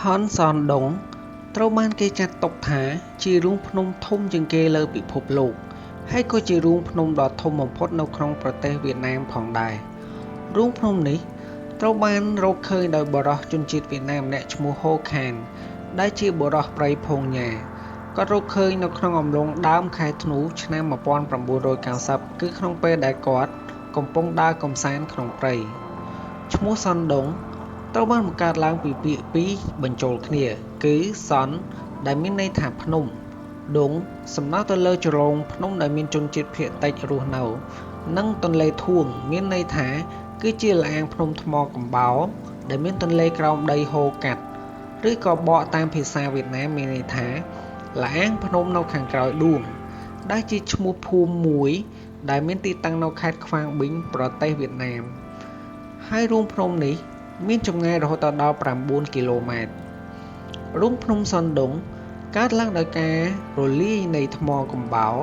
ហនសនដុងត្រូវបានគេចាត់ទុកថាជារូងភ្នំធំជាងគេលើពិភពលោកហើយក៏ជារូងភ្នំដ៏ធំបំផុតនៅក្នុងប្រទេសវៀតណាមផងដែររូងភ្នំនេះត្រូវបានរកឃើញដោយបុរសជនជាតិវៀតណាមម្នាក់ឈ្មោះហូខានដែលជាបុរសព្រៃភងញ៉ាគាត់រកឃើញនៅក្នុងអំឡុងដើមខែធ្នូឆ្នាំ1990គឺក្នុងពេលដែលគាត់កំពុងដើរកម្សាន្តក្នុងព្រៃឈ្មោះសនដុងត្រូវបានបង្កើតឡើងពីពាក្យពីរបញ្ចូលគ្នាគឺសនដែលមានន័យថាភ្នំដុងសំដៅទៅលើជ្រងភ្នំដែលមានជនជាតិភាគតិចរស់នៅនិងទន្លេធួងមានន័យថាគឺជាល្អាងភ្នំថ្មកំបោរដែលមានទន្លេក្រោមដីហូរកាត់ឬក៏បកតាមភាសាវៀតណាមមានន័យថាល្អាងភ្នំនៅខាងក្រោយដួងដែលជាឈ្មោះភូមិមួយដែលមានទីតាំងនៅខេត្តខ្វាងប៊ីងប្រទេសវៀតណាមហើយរូងភ្នំនេះមានចម្ងាយរហូតដល់9គីឡូម៉ែត្ររូងភ្នំសនដុងកើតឡើងដោយការរលាយនៃថ្មកំបោរ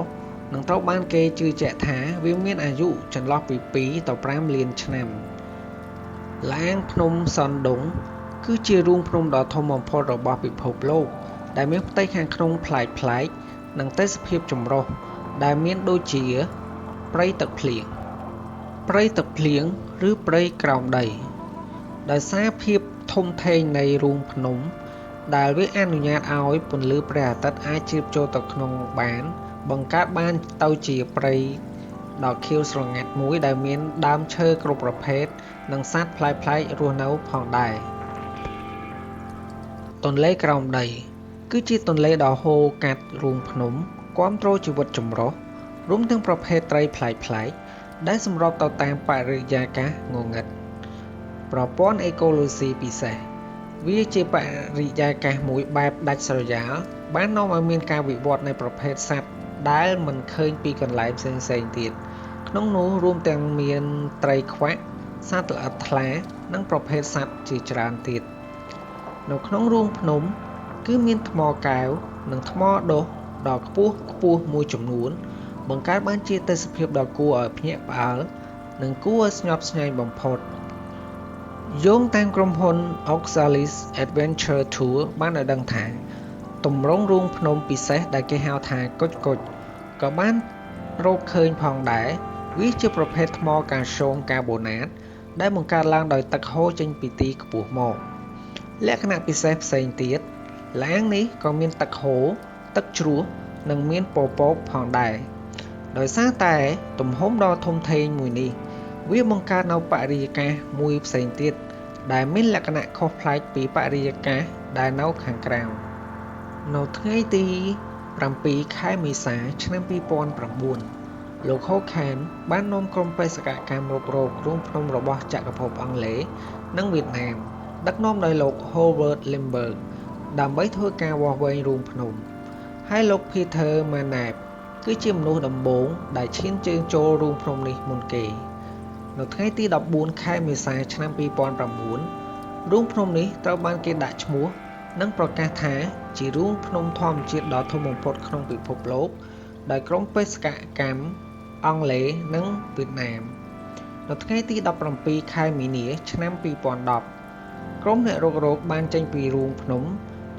និងត្រូវបានគេជឿជាក់ថាវាមានអាយុចន្លោះពី2ទៅ5លានឆ្នាំល្អាងភ្នំសនដុងគឺជារូងភ្នំដ៏ធំបំផុតរបស់ពិភពលោកដែលមានផ្ទៃខាងក្នុងប្លែកៗនិងទេសភាពចម្រុះដែលមានដូចជាព្រៃទឹកភ្លៀងឬព្រៃក្រោមដីដោយសារភាពធំធេងនៃរូងភ្នំដែលវាអនុញ្ញាតឲ្យពន្លឺព្រះអាទិត្យអាចជ្រាបចូលទៅក្នុងបានបង្កើតបានទៅជាព្រៃដ៏ខៀវស្រងាត់មួយដែលមានដើមឈើគ្រប់ប្រភេទនិងសត្វប្លែកៗរស់នៅផងដែរទន្លេក្រោមដីគឺជាទន្លេដ៏ហូរកាត់រូងភ្នំគាំទ្រជីវិតចម្រុះរួមទាំងប្រភេទត្រីប្លែកៗដែលសម្របទៅតាមបរិយាកាសងងឹតប្រព័ន្ធអេកូឡូស៊ីពិសេសវាជាបរិយាកាសមួយបែបដាច់ស្រយាលបាននាំឲ្យមានការវិវត្តនៃប្រភេទសត្វដែលមិនឃើញពីកន្លែងផ្សេងៗទៀតក្នុងនោះរួមទាំងមានត្រីខ្វាក់សត្វល្អិតថ្លានិងប្រភេទសត្វជាច្រើនទៀតនៅក្នុងរូងភ្នំគឺមានថ្មកែវនិងថ្មដុះដ៏ខ្ពស់មួយចំនួនបង្កើតបានជាទេសភាពដ៏គួរឲ្យភ្ញាក់ផ្អើលនិងគួរឲ្យស្ញប់ស្ញែងបំផុតយោងតាមក្រុមហ៊ុន Oxalis Adventure Tour បានឲ្យដឹងថាទម្រង់រូងភ្នំពិសេសដែលគេហៅថាគុជក៏បានរកឃើញផងដែរវាជាប្រភេទថ្មកាល់ស្យូមកាបូណាតដែលបង្កើតឡើងដោយទឹកហូរចេញពីទីខ្ពស់មកលក្ខណៈពិសេសផ្សេងទៀតឡាងនេះក៏មានទឹកហូរទឹកជ្រោះនិងមានពពកផងដែរដោយសារតែទំហំដ៏ធំធេងមួយនេះវាបង្កើតនៅបរិយាកាសមួយផ្សេងទៀតដែលមានលក្ខណៈខុសប្លែកពីបរិយាកាសដែលនៅខាងក្រៅនៅថ្ងៃទី7ខែមេសាឆ្នាំ2009លោក Hokan បាននាំក្រុមបេសកកម្មរុករករូងភ្នំរបស់ចក្រភពអង់គ្លេសនិងវៀតណាមដឹកនាំដោយលោក Howard Limburg ដើម្បីធ្វើការវាស់វែងរូងភ្នំហើយលោក Peter Manap គឺជាមនុស្សដំបូងដែលឈានជើងចូលរូងភ្នំនេះមុនគេនៅថ្ងៃទី14ខែមេសាឆ្នាំ2009រូងភ្នំនេះត្រូវបានគេដាក់ឈ្មោះនិងប្រកាសថាជារូងភ្នំធម្មជាតិដ៏ធំបំផុតក្នុងពិភពលោកដោយក្រុមបេសកកម្មអង់គ្លេសនិងវៀតណាមនៅថ្ងៃទី17ខែមីនាឆ្នាំ2010ក្រុមអ្នករុករកបានចេញពីរូងភ្នំ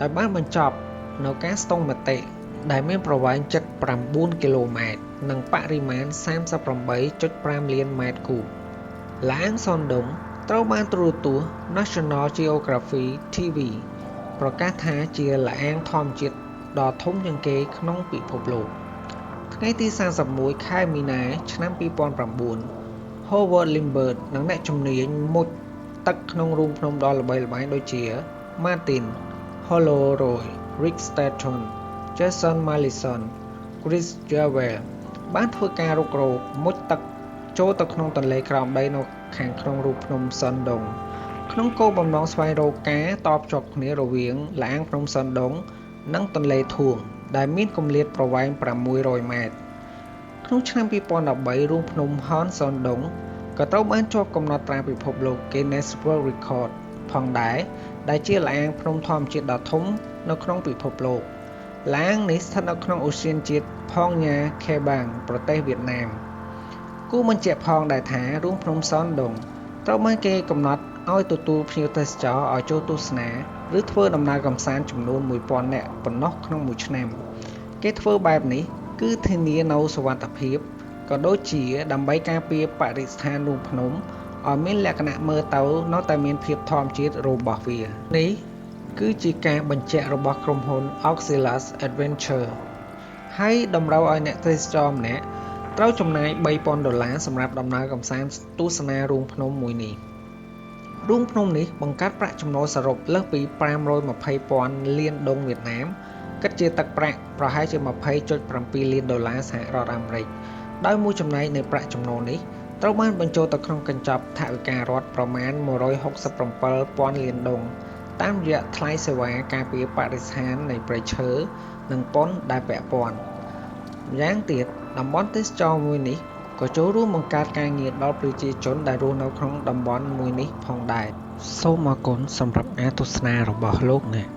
ដោយបានបញ្ចប់នៅការស្ទង់មតិដែលមានប្រវែងជិត9គីឡូម៉ែត្រនិងបរិមាណ 38.5 លានម៉ែត្រគូបឡាងសនដុងត្រូវបានទូរទស្សន៍ National Geographic TV ប្រកាសថាជាល្អាងធម្មជាតិដ៏ធំជាងគេក្នុងពិភពលោកថ្ងៃទី31ខែមីនាឆ្នាំ2009 Howard Limburg និងអ្នកជំនាញមុជទឹកក្នុងរូងភ្នំដ៏ល្បីល្បាញដូចជា Martin Holroyd, Rick Stanton, Jason Mallison, Chris Jewell បានធ្វើការរុករកមុជទឹកចូលទៅក្នុងទន្លេក្រោមដីនៅខាងក្នុងរូងភ្នំសនដុងក្នុងគោលបំណងស្វែងរកការតភ្ជាប់គ្នារវាងល្អាងភ្នំសនដុងនិងទន្លេធួងដែលមានគម្លាតប្រវែង600ម៉ែត្រក្នុងឆ្នាំ2013រូងភ្នំហនសនដុងក៏ត្រូវបានជាប់កំណត់ត្រាពិភពលោក Guinness World Record ផងដែរដែលជាល្អាងភ្នំធម្មជាតិដ៏ធំនៅក្នុងពិភពលោកឡាងនេះស្ថិតនៅក្នុងឧទ្យានជាតិផងញ៉ាខេបាំងប្រទេសវៀតណាមគូបញ្ជាក់ផងដែរថារូងភ្នំសនដុងត្រូវបានគេកំណត់ឲ្យទទួលភ្ញៀវទេសចរឲ្យចូលទស្សនា ឬធ្វើដំណើរកំសាន្តចំនួន 1000 នាក់ប៉ុណ្ណោះក្នុងមួយឆ្នាំគេធ្វើបែបនេះគឺធានានូវសុវត្ថិភាពក៏ដូចជាដើម្បីការពារបរិស្ថានរូងភ្នំឲ្យមានលក្ខណៈមើលទៅនៅតែមានភាពធម្មជាតិរបស់វានេះគឺជាការបញ្ជាក់របស់ក្រុមហ៊ុន Oxylas Adventure ហើយតម្រូវឲ្យអ្នកទេសចរម្នាក់ត្រូវចំណាយ$3000សម្រាប់ដំណើរកម្សាន្តទស្សនារូងភ្នំមួយនេះរូងភ្នំនេះបង្កើតប្រាក់ចំណូលសរុបលើសពី$520,000 លានវៀតណាមគិតជាទឹកប្រាក់ប្រហែលជា$20.7 លានសហរដ្ឋអាមេរិកដោយមួយចំណែកនៃប្រាក់ចំណូលនេះត្រូវបានបញ្ចូលទៅក្នុងកញ្ចប់ថវិការដ្ឋប្រមាណ$167,000 លានតាមរយៈថ្លៃសេវាការពារបរិស្ថាននៃព្រៃឈើនិងពន្ធដែលពាក់ព័ន្ធម្យ៉ាងទៀតតំបន់ទេសចរណ៍មួយនេះក៏ចូលរួមបង្កើតការងារដល់ប្រជាជនដែលរស់នៅក្នុងតំបន់មួយនេះផងដែរសូមអរគុណសម្រាប់ការទស្សនារបស់លោកអ្នក